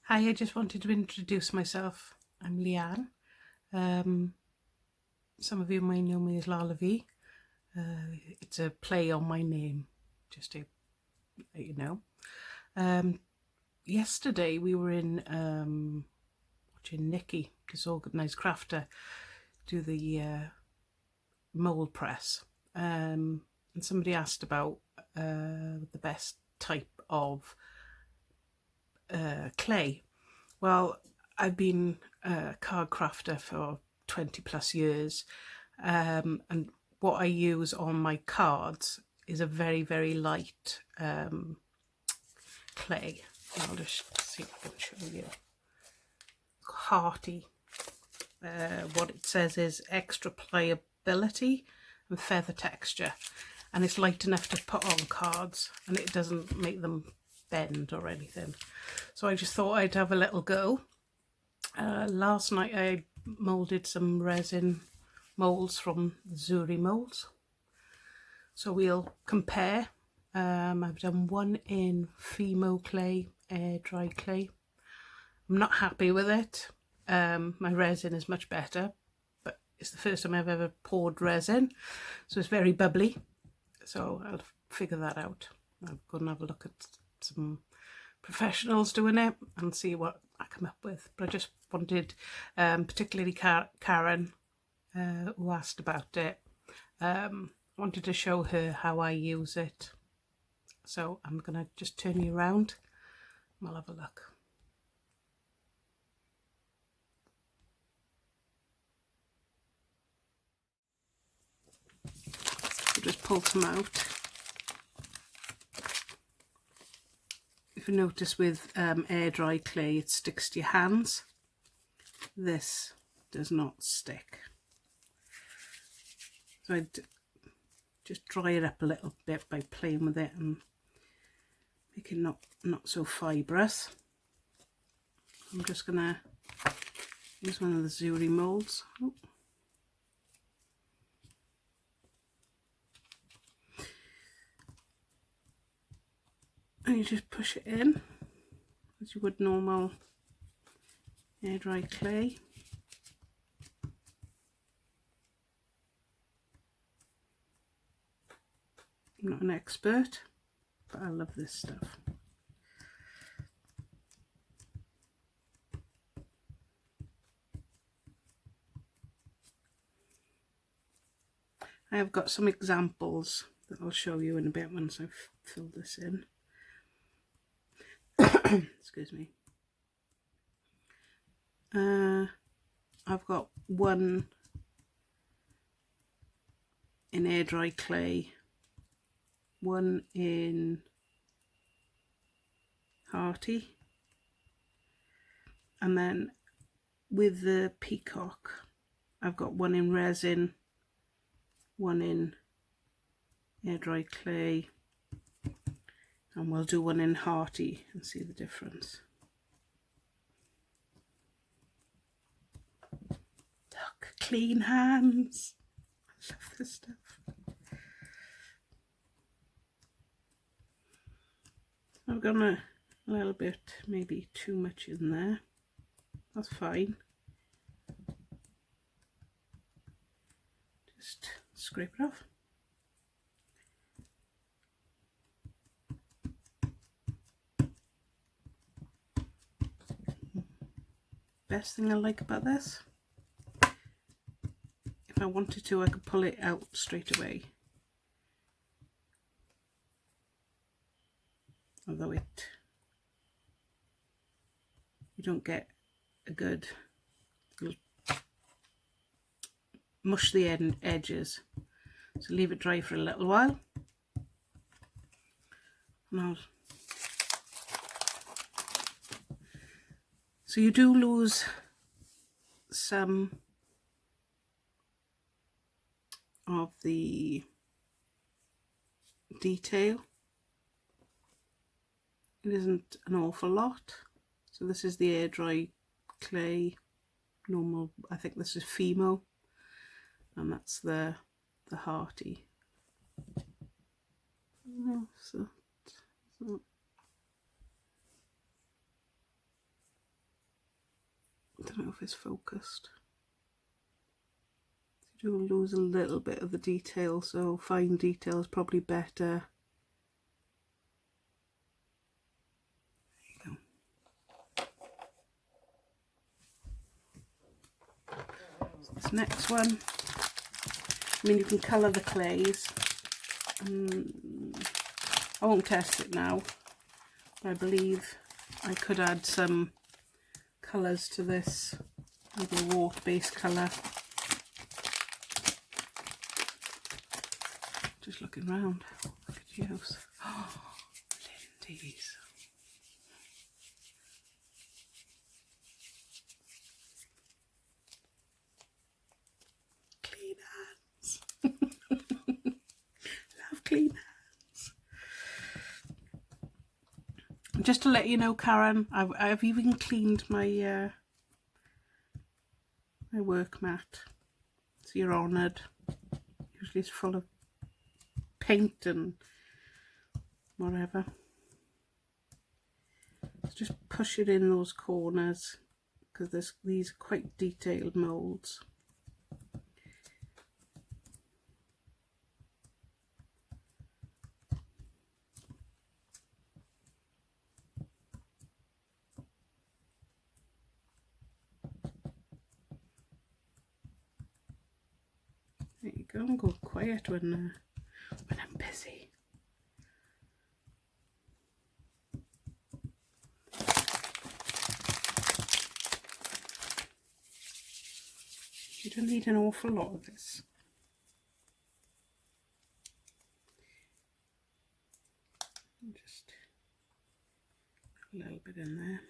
Hi, I just wanted to introduce myself. I'm Leanne. Some of you may know me as Lala V. It's a play on my name, just to let you know. Yesterday we were in watching Nikki, Disorganised Crafter, do the mould press. And somebody asked about the best type of clay. Well, I've been a card crafter for 20 plus years, and what I use on my cards is a very, very light clay. I'll just see if I can show you. Hearty. What it says is extra pliability and feather texture, and it's light enough to put on cards and it doesn't make them bend or anything. So I just thought I'd have a little go. Last night I moulded some resin moulds from Zuri moulds, so we'll compare. I've done one in Fimo clay, air dry clay. I'm not happy with it. My resin is much better, but it's the first time I've ever poured resin, so it's very bubbly, so I'll figure that out. I'll go and have a look at some professionals doing it and see what I come up with. But I just wanted, particularly Karen, who asked about it, wanted to show her how I use it. So I'm going to just turn you around and we'll have a look. So just pull some out. If you notice with air dry clay, it sticks to your hands. This does not stick. So I just dry it up a little bit by playing with it and make it not so fibrous. I'm just gonna use one of the Zuri moulds. Oh. And you just push it in as you would normal air dry clay. I'm not an expert, but I love this stuff. I have got some examples that I'll show you in a bit once I've filled this in. Excuse me. I've got one in air dry clay, one in Hearty, and then with the peacock I've got one in resin, one in air dry clay, and we'll do one in Hearty and see the difference. Look, clean hands. I love this stuff. I've got a little bit, maybe too much in there. That's fine. Just scrape it off. Best thing I like about this, if I wanted to, I could pull it out straight away. Although you don't get a good, you'll mush the edges. So leave it dry for a little while. So you do lose some of the detail. It isn't an awful lot. So this is the air dry clay, normal, I think this is Fimo, and that's the Hearty. So don't know if it's focused. You do lose a little bit of the detail, so fine detail is probably better. There you go. So this next one, I mean, you can colour the clays. I won't test it now. I believe I could add some colours to this, maybe a water-based colour. Just looking round. Look at your house. Oh, Lindy's. Clean hands. Love clean hands. Just to let you know, Karen, I've even cleaned my my work mat, so you're honoured. Usually it's full of paint and whatever. So just push it in those corners, because these are quite detailed moulds. There you go. I'm going quiet when I'm busy. You don't need an awful lot of this. Just a little bit in there.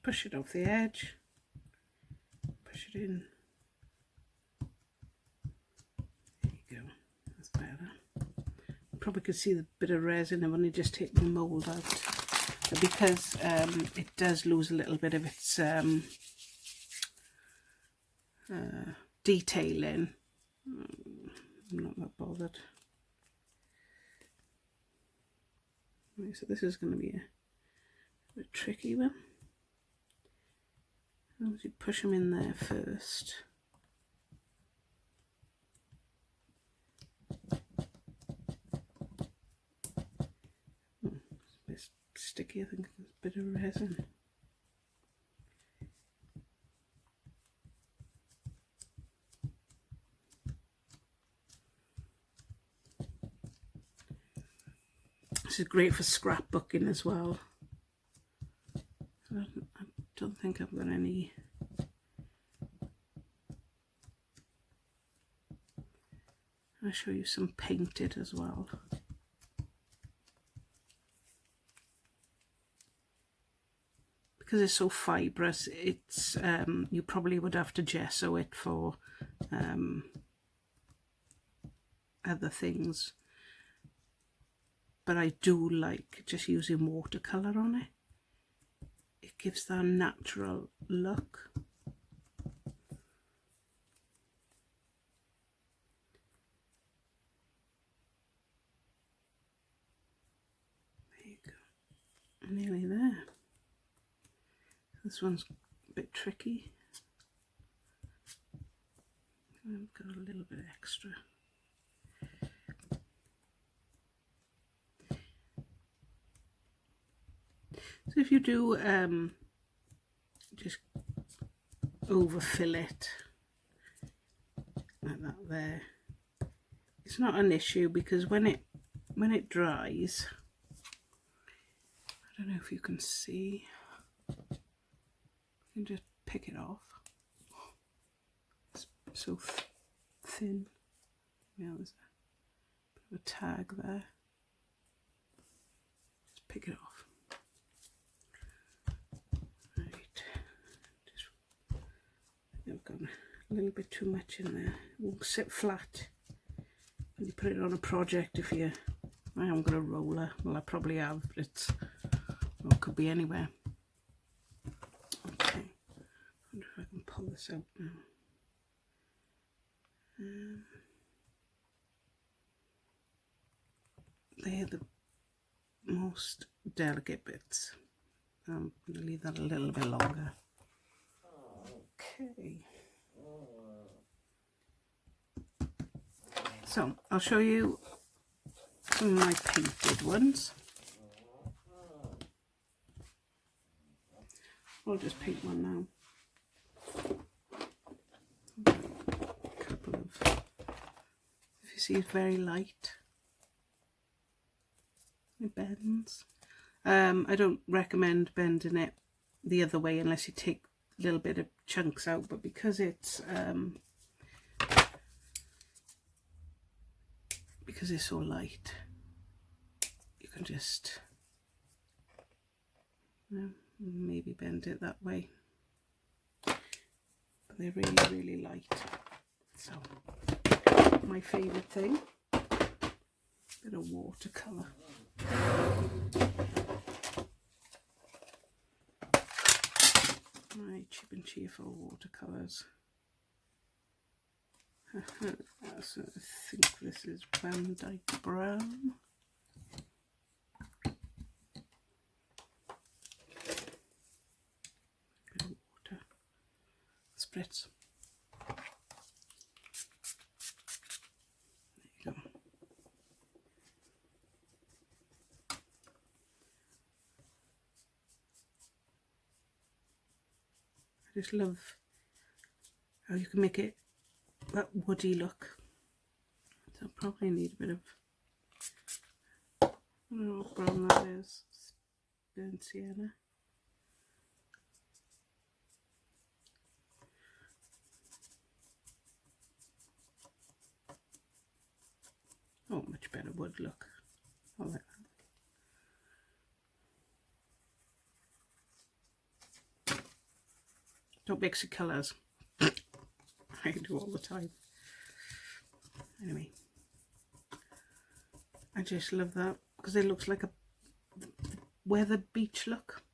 Push it off the edge, push it in. There you go, that's better. You probably could see the bit of resin when you just take the mould out, but because it does lose a little bit of its detailing, I'm not that bothered. Right, so this is going to be a bit tricky one. You push them in there first. Oh, it's a bit sticky, I think there's a bit of resin. This is great for scrapbooking as well. I don't think I've got any. I'll show you some painted as well. Because it's so fibrous, it's you probably would have to gesso it for other things. But I do like just using watercolour on it. It gives that natural look. There you go. Nearly there. This one's a bit tricky. I've got a little bit extra. So if you do just overfill it like that there, it's not an issue, because when it dries, I don't know if you can see, you can just pick it off. It's so thin. Yeah, there's a bit of a tag there. Just pick it off. I've got a little bit too much in there. It won't sit flat when you put it on a project. If you, I haven't got a roller, well I probably have, but it's Or it could be anywhere. Okay, I wonder if I can pull this out now. They're the most delicate bits. I'm going to leave that a little bit longer. Okay. So I'll show you some of my painted ones. I'll just paint one now. A couple of, if you see, it's very light. It bends. I don't recommend bending it the other way unless you take a little bit of chunks out, but because it's so light, you can just maybe bend it that way. But they're really, really light. So my favourite thing, bit of watercolour. My cheap and cheerful watercolours. So I think this is Van Dyke Brown. Bit of water. Spritz. There you go. I just love how you can make it that woody look. So I'll probably need a bit of, I don't know what brown that is, burnt sienna. Oh, much better wood look. I like that. Don't mix your colours. I do all the time. Anyway, I just love that because it looks like a weathered beach look.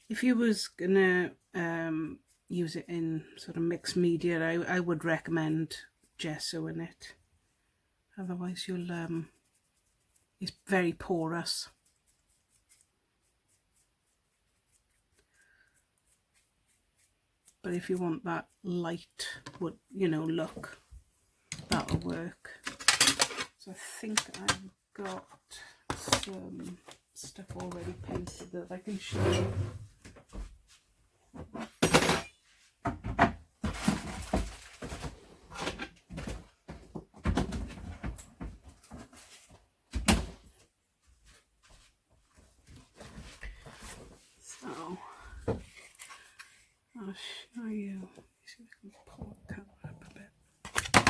If you was gonna use it in sort of mixed media, I would recommend gesso in it. Otherwise, you'll it's very porous. But if you want that light wood, you know, look, that'll work. So I think I've got some stuff already painted that I can show you. So I'll show you. See if I can pull the camera up a bit.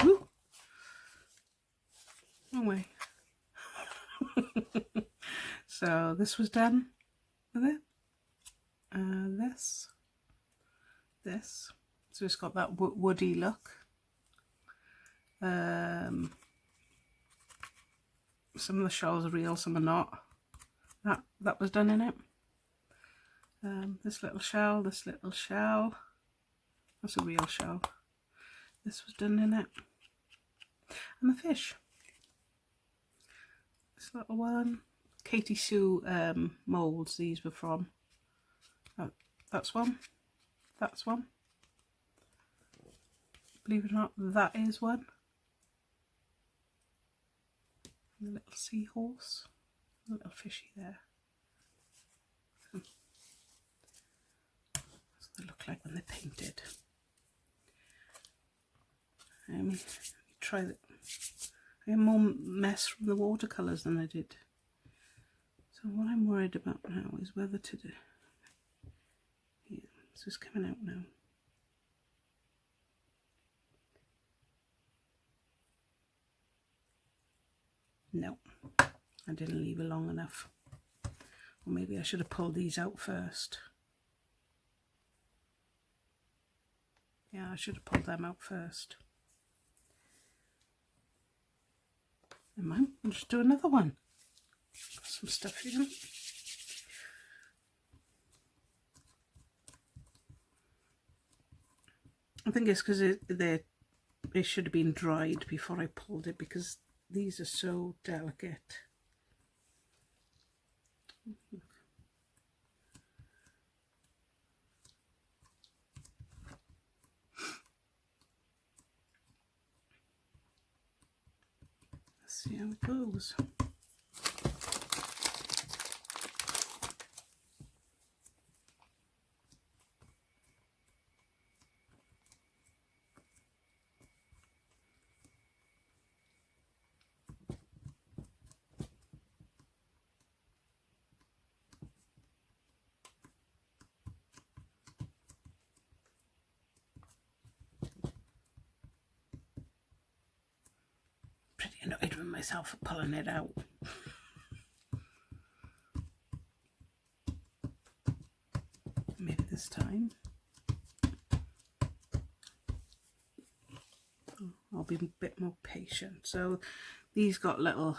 Woo! No way. So this was done with it. This. So it's got that woody look. Some of the shells are real, some are not. That was done in it. This little shell, that's a real shell. This was done in it. And the fish. This little one. Katy moulds, these were from. That's one. That's one. Believe it or not, that is one. And a little seahorse. A little fishy there. That's what they look like when they're painted. Try that. I had more mess from the watercolours than I did. So what I'm worried about now is whether to do. Yeah, so it's coming out now. No, I didn't leave it long enough. Or maybe I should have pulled these out first. Yeah, I should have pulled them out first. Never mind, I'll just do another one. Got some stuff here. I think it's because it should have been dried before I pulled it, because these are so delicate. Let's see how it goes. Pretty annoyed with myself for pulling it out. Maybe this time I'll be a bit more patient. So these got little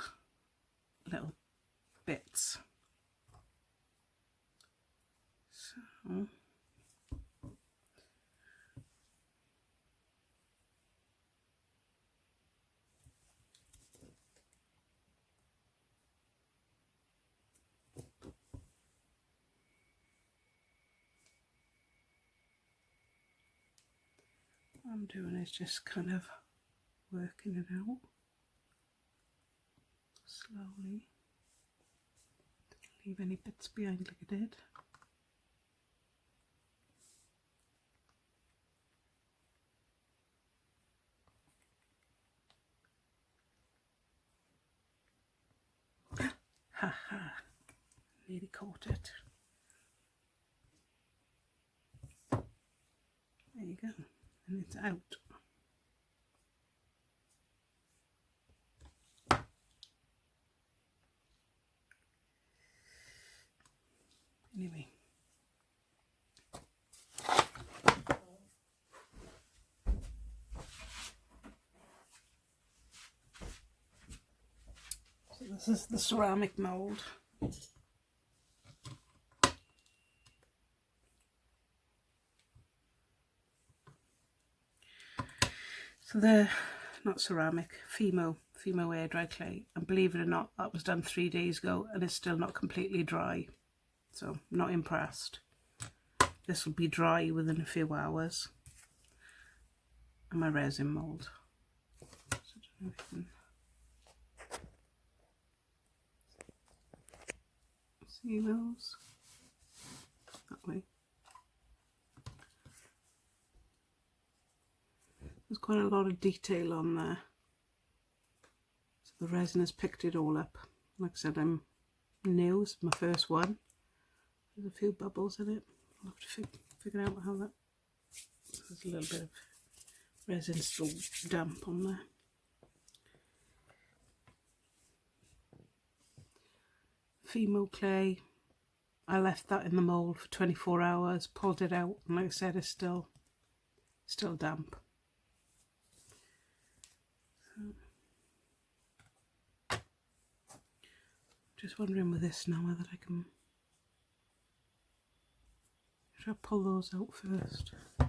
bits. So what I'm doing is just kind of working it out slowly. Don't leave any bits behind like I did. Ha ha, nearly caught it. There you go, and it's out. Anyway. So this is the ceramic mould. So they're not ceramic, Fimo air dry clay, and believe it or not, that was done 3 days ago and it's still not completely dry, so I'm not impressed. This will be dry within a few hours. And my resin mould. So I don't know if you can see those that way. There's quite a lot of detail on there. So the resin has picked it all up. Like I said, I'm new, it's my first one. There's a few bubbles in it. I'll have to figure out how that... There's a little bit of resin still damp on there. Fimo clay. I left that in the mould for 24 hours, pulled it out, and like I said, it's still damp. Just wondering with this now whether I can... Should I pull those out first? I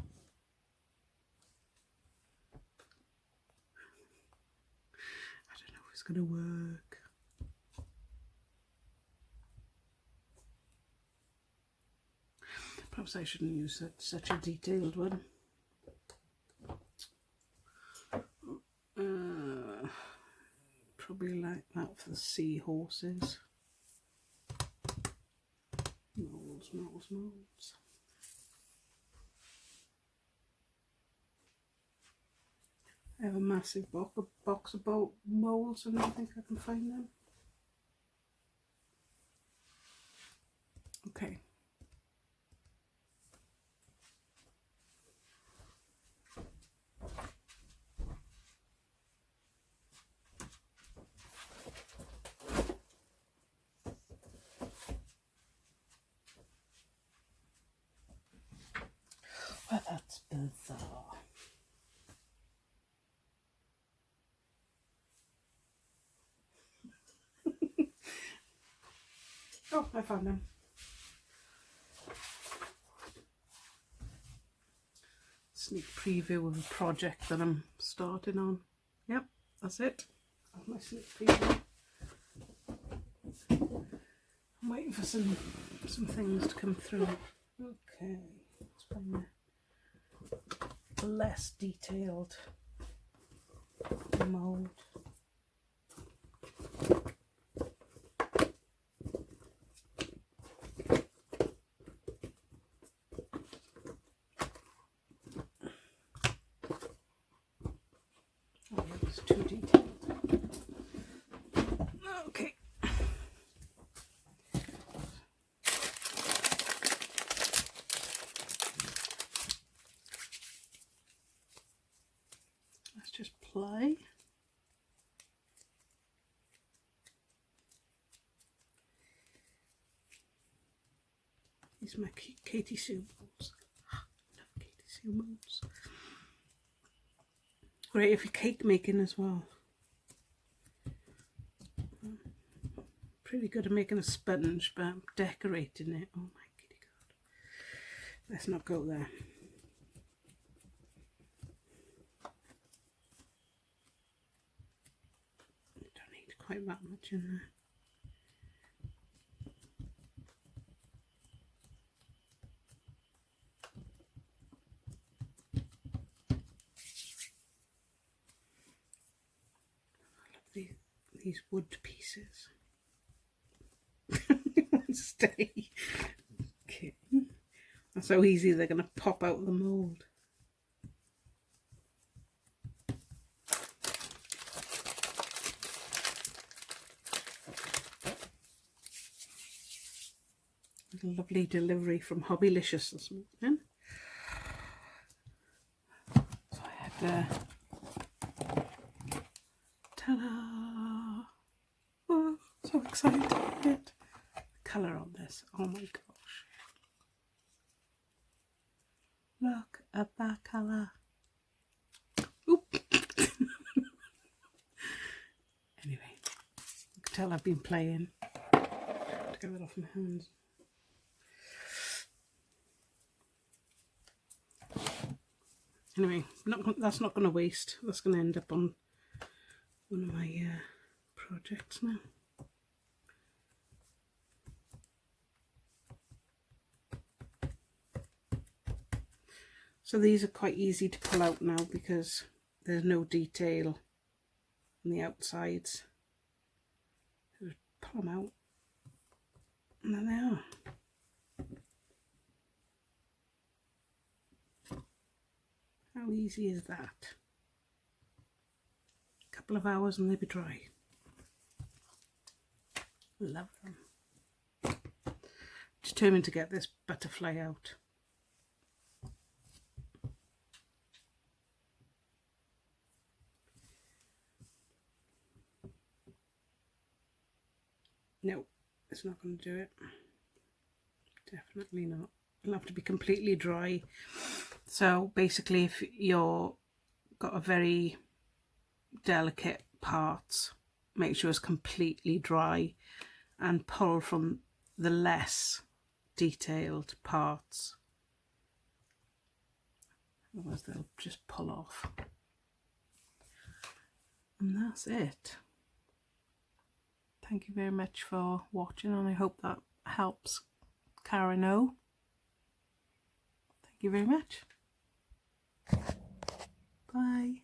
don't know if it's going to work. Perhaps I shouldn't use such a detailed one. Probably like that for the seahorses. Moulds, moulds, moulds. I have a massive box of moulds and I think I can find them. Okay. Well, that's bizarre. Oh, I found them. Sneak preview of a project that I'm starting on. Yep, that's it. That's my sneak preview. I'm waiting for some things to come through. Okay, let's find the less detailed mould. Oh, it's too detailed. Okay. Let's just play. These are my Katy moulds. I love Katy moulds. Great for cake making as well. Pretty good at making a sponge, but I'm decorating it. Oh my kitty god. Let's not go there. Don't need quite that much in there. These wood pieces. Stay. Okay. That's how easy they're going to pop out of the mould. A lovely delivery from Hobbylicious this morning. So I had ta-da! Oh, so excited. The colour on this, oh my gosh. Look at that colour. Oop. Anyway, you can tell I've been playing. To get that off my hands. Anyway, that's not going to waste. That's going to end up on one of my projects now. So these are quite easy to pull out now because there's no detail on the outsides. Just pull them out and there they are. How easy is that? A couple of hours and they'll be dry. Love them. Determined to get this butterfly out. No, it's not going to do it. Definitely not. It'll have to be completely dry. So basically, if you're got a very delicate parts, make sure it's completely dry and pull from the less detailed parts. Otherwise they'll just pull off. And that's it. Thank you very much for watching, and I hope that helps Cara know. Thank you very much. Bye.